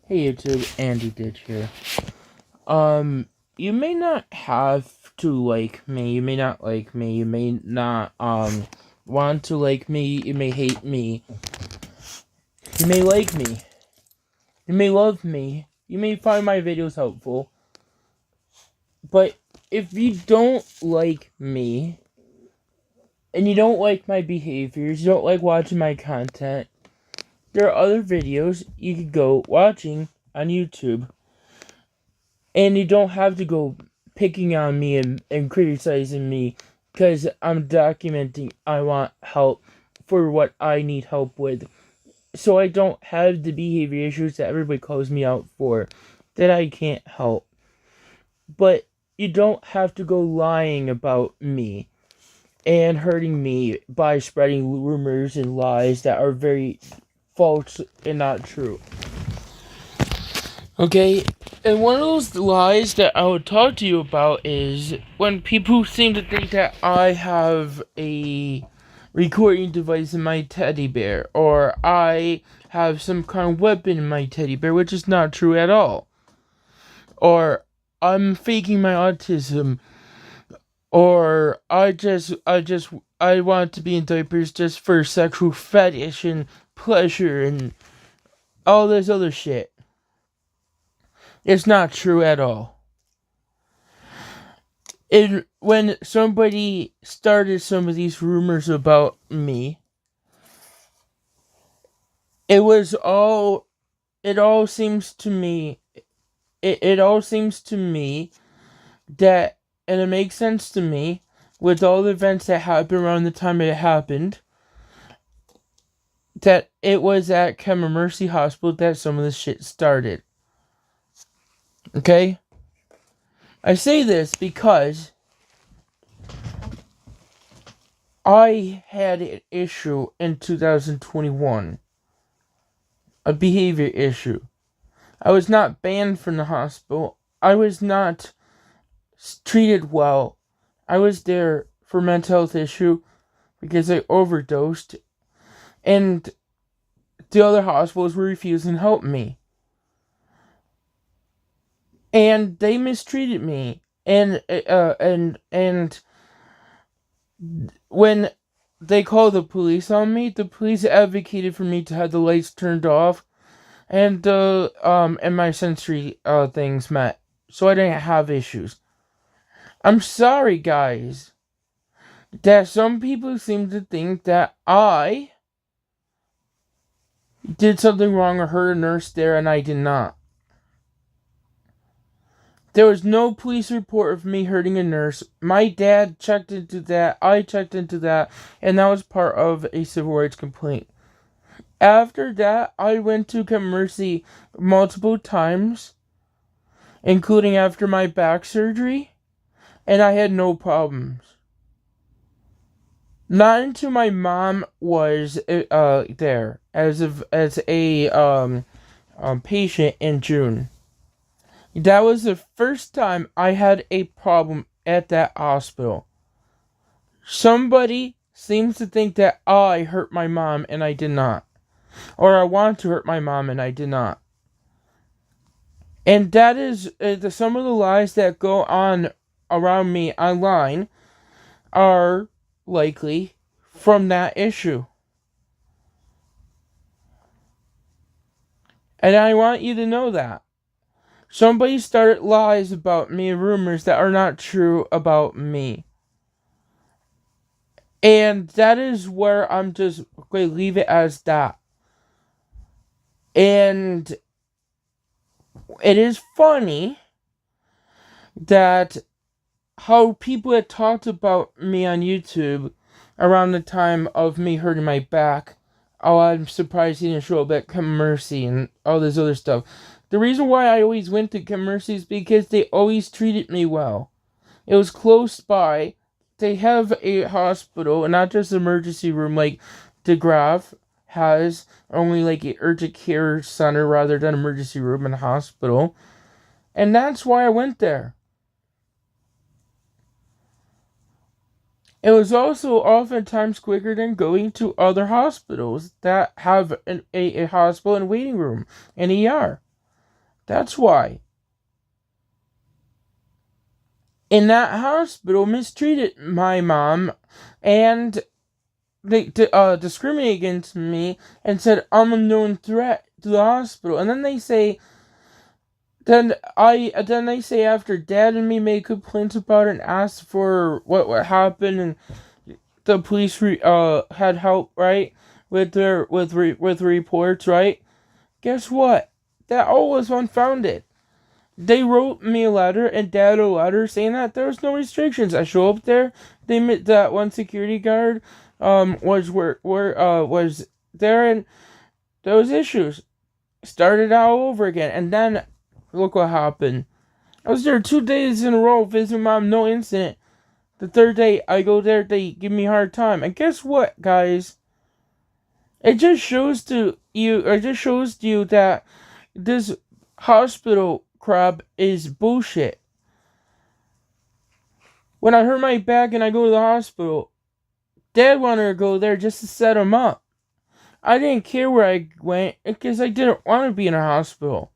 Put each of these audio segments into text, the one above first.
Hey YouTube, Andy Ditch here. You may not have to like me, you may not like me, you may not, want to like me, you may hate me, you may like me, you may love me, you may find my videos helpful, but if you don't like me, and you don't like my behaviors, you don't like watching my content, there are other videos you could go watching on YouTube. And you don't have to go picking on me and criticizing me because I'm documenting I want help for what I need help with. So I don't have the behavior issues that everybody calls me out for that I can't help. But you don't have to go lying about me and hurting me by spreading rumors and lies that are very false and not true. Okay, and one of those lies that I would talk to you about is when people seem to think that I have a recording device in my teddy bear, or I have some kind of weapon in my teddy bear, which is not true at all. Or I'm faking my autism, or I want to be in diapers just for sexual fetish and pleasure and all this other shit. It's not true at all. When somebody started some of these rumors about me, it all seems to me that, and it makes sense to me with all the events that happened around the time it happened, that it was at Kemmer Mercy Hospital that some of this shit started. Okay? I say this because I had an issue in 2021. A behavior issue. I was not banned from the hospital. I was not treated well. I was there for mental health issue because I overdosed. And the other hospitals were refusing to help me. And they mistreated me. And when they called the police on me, the police advocated for me to have the lights turned off and my sensory things met, so I didn't have issues. I'm sorry, guys, that some people seem to think that I did something wrong or hurt a nurse there, and I did not. There was no police report of me hurting a nurse. My dad checked into that. I checked into that. And that was part of a civil rights complaint. After that, I went to Mercy multiple times, including after my back surgery, and I had no problems. Not until my mom was there as a patient in June. That was the first time I had a problem at that hospital. Somebody seems to think that I hurt my mom and I did not. Or I want to hurt my mom and I did not. And that is some of the lies that go on around me online are likely from that issue. And I want you to know that. Somebody started lies about me, rumors that are not true about me. And that is where I'm just going to leave it as that. And it is funny that how people had talked about me on YouTube around the time of me hurting my back. Oh, I'm surprised he didn't show up at Mercy and all this other stuff. The reason why I always went to Mercy is because they always treated me well. It was close by. They have a hospital, and not just an emergency room like DeGraff has, only like an urgent care center rather than an emergency room in a hospital. And that's why I went there. It was also oftentimes quicker than going to other hospitals that have a hospital and waiting room, an ER. That's why. In that hospital, mistreated my mom, and they discriminated against me and said I'm a known threat to the hospital. And then they say, then they say after Dad and me made complaints about it and asked for what happened, and the police had help, right, with their with reports, right. Guess what? That all was unfounded. They wrote me a letter and Dad a letter saying that there was no restrictions. I show up there. They met that one security guard was there, and those issues started all over again. And then look what happened. I was there 2 days in a row visiting Mom, no incident. The third day I go there, they give me a hard time. And guess what, guys? It just shows to you that this hospital crap is bullshit. When I hurt my back and I go to the hospital, Dad wanted to go there just to set him up. I didn't care where I went because I didn't want to be in a hospital.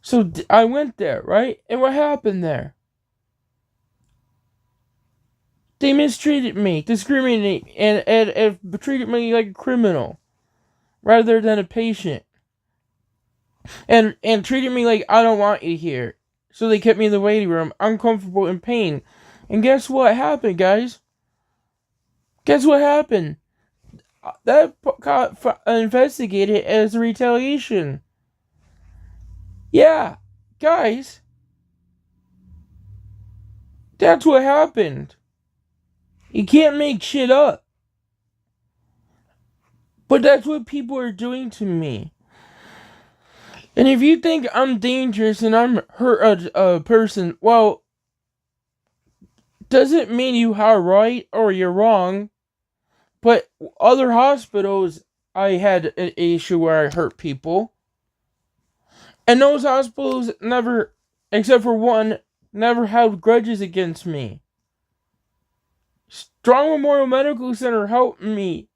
So I went there, right? And what happened there? They mistreated me, discriminated me, and treated me like a criminal rather than a patient. And treated me like I don't want you here. So they kept me in the waiting room, uncomfortable, in pain. And guess what happened, guys? Guess what happened? That got investigated as retaliation. Yeah, guys. That's what happened. You can't make shit up. But that's what people are doing to me. And if you think I'm dangerous and I'm a person, well, doesn't mean you are right or you're wrong. But other hospitals, I had an issue where I hurt people. And those hospitals never, except for one, never held grudges against me. Strong Memorial Medical Center helped me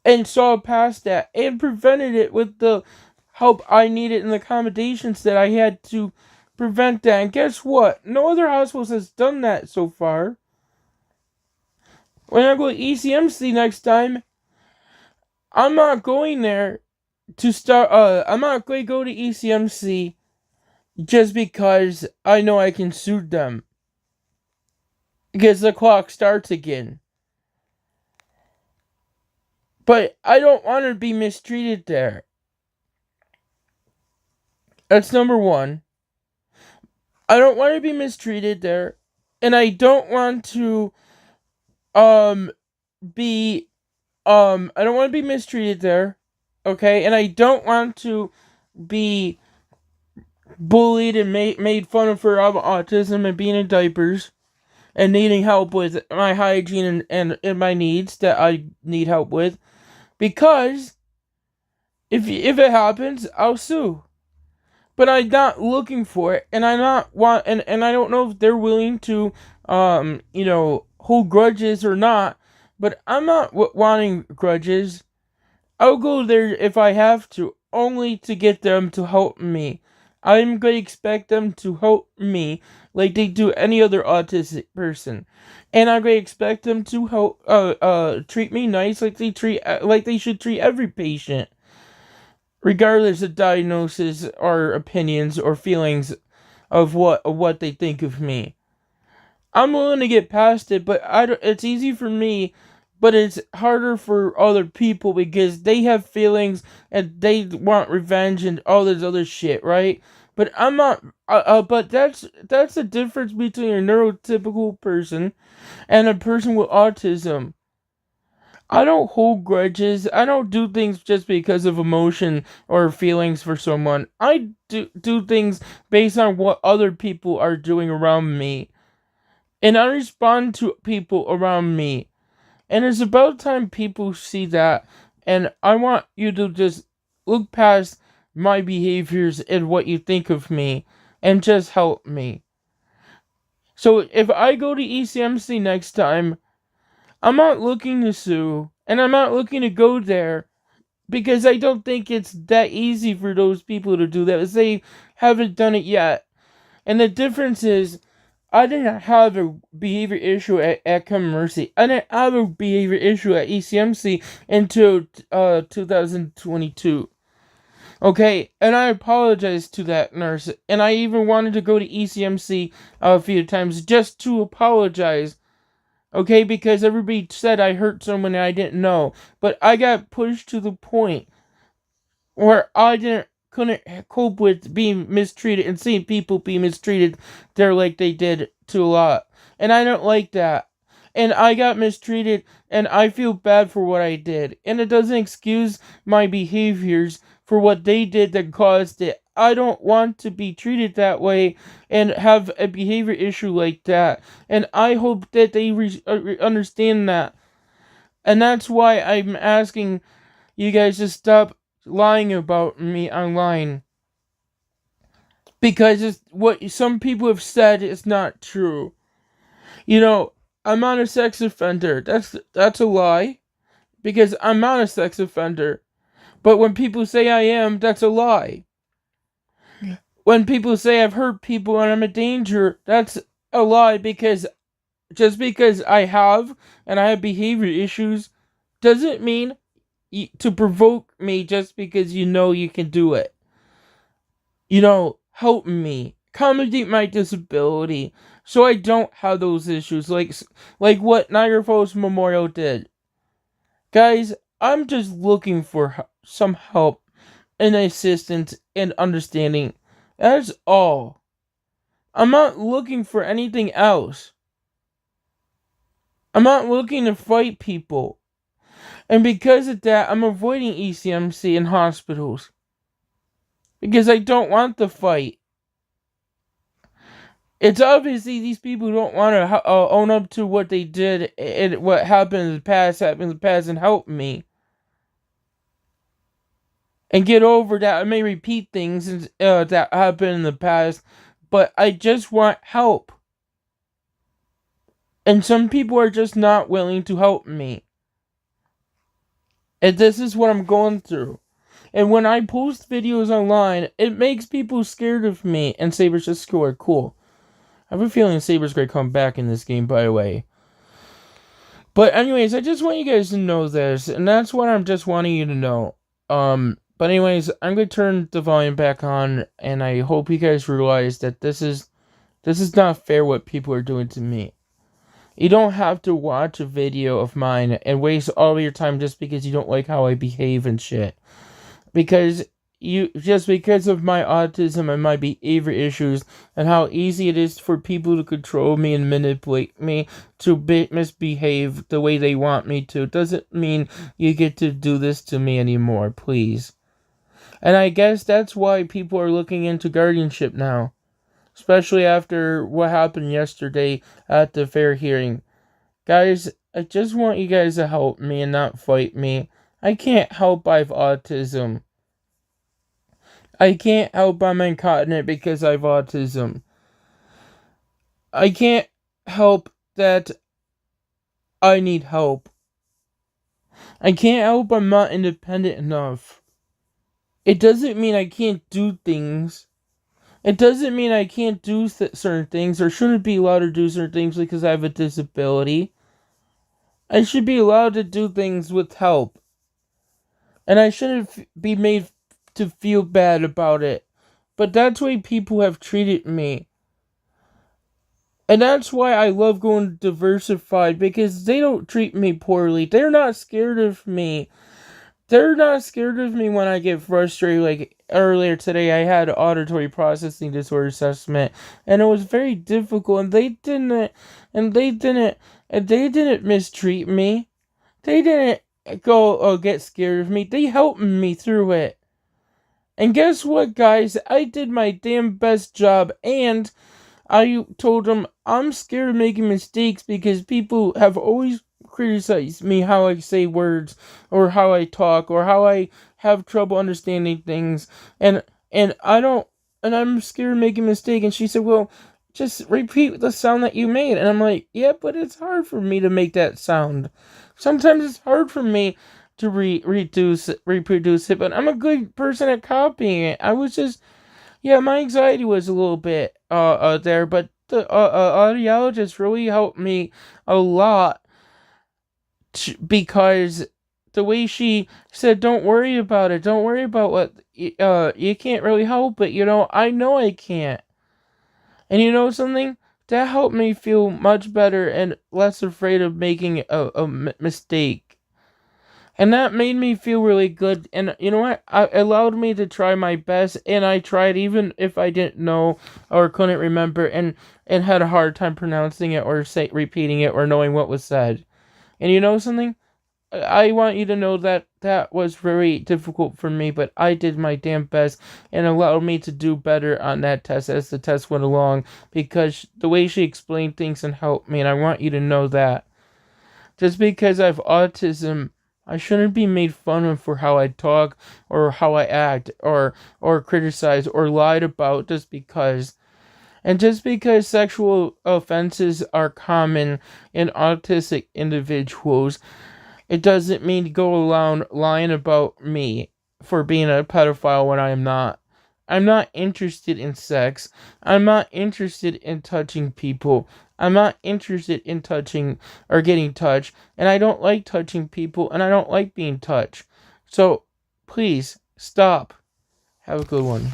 and saw past that and prevented it with the help I needed and the accommodations that I had to prevent that. And guess what? No other hospitals has done that so far. When I go to ECMC next time, I'm not going there to start. I'm not going to go to ECMC just because I know I can sue them. Because the clock starts again. But I don't want to be mistreated there. That's number one. I don't want to be mistreated there. And I don't want to be I don't want to be mistreated there. Okay? And I don't want to be bullied and made fun of for autism and being in diapers and needing help with my hygiene and my needs that I need help with. Because if it happens, I'll sue. But I'm not looking for it, and I don't know if they're willing to hold grudges or not. But I'm not wanting grudges. I'll go there if I have to, only to get them to help me. I'm going to expect them to help me like they do any other autistic person. And I'm going to expect them to help treat me nice like they should treat every patient. Regardless of diagnosis or opinions or feelings of what they think of me. I'm willing to get past it, but it's easy for me, but it's harder for other people because they have feelings and they want revenge and all this other shit, right? But I'm not. But that's the difference between a neurotypical person and a person with autism. I don't hold grudges. I don't do things just because of emotion or feelings for someone. I do things based on what other people are doing around me. And I respond to people around me. And it's about time people see that. And I want you to just look past my behaviors and what you think of me and just help me. So if I go to ECMC next time, I'm not looking to sue, and I'm not looking to go there because I don't think it's that easy for those people to do that, because they haven't done it yet. And the difference is, I didn't have a behavior issue at Commercy. I didn't have a behavior issue at ECMC until 2022. Okay, and I apologize to that nurse, and I even wanted to go to ECMC a few times just to apologize. Okay, because everybody said I hurt someone I didn't know, but I got pushed to the point where I couldn't cope with being mistreated and seeing people be mistreated there like they did to a lot. And I don't like that. And I got mistreated, and I feel bad for what I did. And it doesn't excuse my behaviors for what they did that caused it. I don't want to be treated that way and have a behavior issue like that. And I hope that they understand that. And that's why I'm asking you guys to stop lying about me online, because it's what some people have said is not true. I'm not a sex offender. That's a lie, because I'm not a sex offender. But when people say I am, that's a lie. When people say I've hurt people and I'm a danger, that's a lie, because just because I have and I have behavior issues doesn't mean to provoke me just because you can do it. Help me. Accommodate my disability so I don't have those issues like what Niagara Falls Memorial did. Guys, I'm just looking for some help and assistance and understanding. That's all. I'm not looking for anything else. I'm not looking to fight people. And because of that, I'm avoiding ECMC and hospitals. Because I don't want the fight. It's obviously these people don't want to own up to what they did and what happened in the past and help me. And get over that. I may repeat things that happened in the past, but I just want help. And some people are just not willing to help me. And this is what I'm going through. And when I post videos online, it makes people scared of me. And Saber's just scored. Cool. I have a feeling Saber's going to come back in this game, by the way. But anyways, I just want you guys to know this. And that's what I'm just wanting you to know. But anyways, I'm going to turn the volume back on. And I hope you guys realize that this is not fair what people are doing to me. You don't have to watch a video of mine and waste all of your time just because you don't like how I behave and shit. Because of my autism and my behavior issues and how easy it is for people to control me and manipulate me to misbehave the way they want me to, doesn't mean you get to do this to me anymore, please. And I guess that's why people are looking into guardianship now. Especially after what happened yesterday at the fair hearing. Guys, I just want you guys to help me and not fight me. I can't help I have autism. I can't help I'm incontinent because I have autism. I can't help that I need help. I can't help I'm not independent enough. It doesn't mean I can't do things. It doesn't mean I can't do certain things or shouldn't be allowed to do certain things because I have a disability. I should be allowed to do things with help. And I shouldn't be made to feel bad about it. But that's the way people have treated me. And that's why I love going diversified, because they don't treat me poorly. They're not scared of me. They're not scared of me when I get frustrated. Like earlier today, I had an auditory processing disorder assessment, and it was very difficult. And they didn't mistreat me. They didn't get scared of me. They helped me through it. And guess what, guys? I did my damn best job, and I told them I'm scared of making mistakes because people have always criticize me how I say words or how I talk or how I have trouble understanding things, and I'm scared of making a mistake. And she said, well, just repeat the sound that you made. And I'm like, yeah, but it's hard for me to make that sound. Sometimes it's hard for me to reproduce it, but I'm a good person at copying it. I was just, yeah, my anxiety was a little bit there, but the audiologist really helped me a lot because the way she said, "Don't worry about it. Don't worry about what you can't really help it. I know I can't." And you know something? That helped me feel much better and less afraid of making a mistake. And that made me feel really good. And you know what? It allowed me to try my best. And I tried even if I didn't know or couldn't remember and had a hard time pronouncing it or repeating it or knowing what was said. And you know something? I want you to know that that was very difficult for me, but I did my damn best and allowed me to do better on that test as the test went along because the way she explained things and helped me, and I want you to know that. Just because I have autism, I shouldn't be made fun of for how I talk or how I act or criticize or lied about just because. And just because sexual offenses are common in autistic individuals, it doesn't mean to go around lying about me for being a pedophile when I am not. I'm not interested in sex. I'm not interested in touching people. I'm not interested in touching or getting touched. And I don't like touching people and I don't like being touched. So please stop. Have a good one.